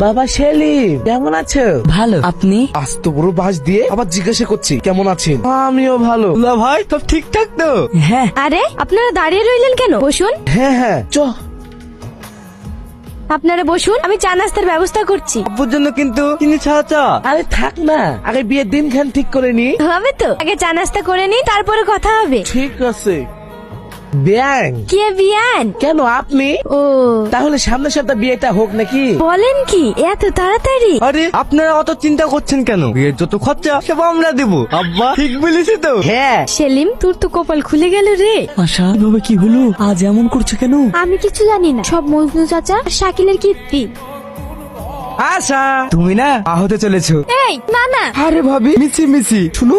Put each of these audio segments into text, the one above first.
বাবা সেলিম, কেমন আছো? ভালো, আপনি? আস্ত বড় বাস দিয়ে আবার জিজ্ঞাসা করছি কেমন আছেন। আমিও ভালো। ভাই সব ঠিকঠাক তো? হ্যাঁ। আরে আপনারা দাঁড়িয়ে রইলেন কেন? বসুন। হ্যাঁ হ্যাঁ চ। আপনারা বসুন, আমি চা নাস্তার ব্যবস্থা করছি। আব্বুর জন্য কিন্তু চিনি ছাড়া চা। আরে থাক না, আগে বিয়ের দিন খান ঠিক করে নি। হবে তো, আগে চা নাস্তা করে নি, তারপরে কথা হবে। ঠিক আছে। ব্যাং কে বিয়ান? কেন আপনি? ও তাহলে সামনের সপ্তাহে বিয়েটা হোক নাকি? বলেন কি এত তাড়াতাড়ি? আরে আপনারা অত চিন্তা করছেন কেন? বিয়ের যত খরচা সব আমরা দেবো। আব্বা ঠিক বলেছি তো? হ্যাঁ। সেলিম, তোর তো কপাল খুলে গেল রে। আশা, এভাবে কি হলো? আজ এমন করছো কেন? আমি কিছু জানি না, সব মজনু চাচা আর শাকিলের কীর্তি। আশা, তুমি না মা হতে চলেছো। এই না না, আরে ভাবি মিছি মিছি শুনো।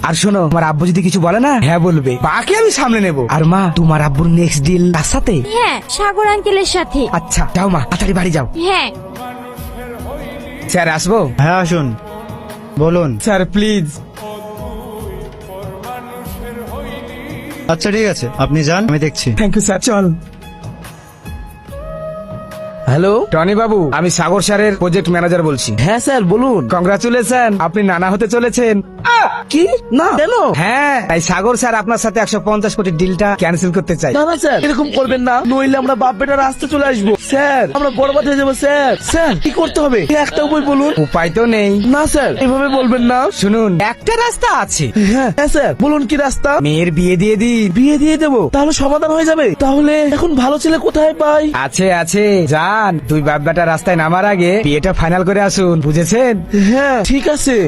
আর শোনো, তোমার আব্বু যদি কিছু বলে না, হ্যাঁ বলবে, বাকি আমি সামনে নেব। আর মা, তোমার আব্বুর নেক্সট ডিল তার সাথে? হ্যাঁ সাগর আঙ্কেলের সাথে। আচ্ছা যাও মা, তাড়াতাড়ি বাড়ি যাও। হ্যাঁ স্যার আসবো? হ্যাঁ আসুন, বলুন। Sir please. আচ্ছা ঠিক আছে, আপনি যান, আমি দেখছি। Thank you sir. চল। হ্যালো। টনি বাবু, আমি সাগর স্যারের প্রজেক্ট ম্যানেজার বলছি। হ্যাঁ স্যার বলুন। কংগ্রাচুলেশন, আপনি নানা হতে চলেছেন। কি? না কেন? হ্যাঁ, তাই সাগর স্যার আপনার সাথে 150 কোটি ডিলটা ক্যান্সেল করতে চাই। না না স্যার, এরকম করবেন না, নইলে আমরা বাপ বেটার রাস্তা চলে আসবো স্যার, আমরা বরবাদ হয়ে যাবো স্যার। স্যার কি করতে হবে একটা উপায় বলুন। উপায় তো নেই। না স্যার, এভাবে বলবেন না। শুনুন, একটা রাস্তা আছে। হ্যাঁ হ্যাঁ স্যার বলুন, কি রাস্তা? মেয়ের বিয়ে দিয়ে দিন। বিয়ে দিয়ে দেবো, তাহলে সমাধান হয়ে যাবে। তাহলে এখন ভালো ছেলে কোথায় পাই? আছে আছে, যান, দুই বাপ বেটা রাস্তায় নামার আগে বিয়েটা ফাইনাল করে আসুন, বুঝেছেন? হ্যাঁ ঠিক আছে।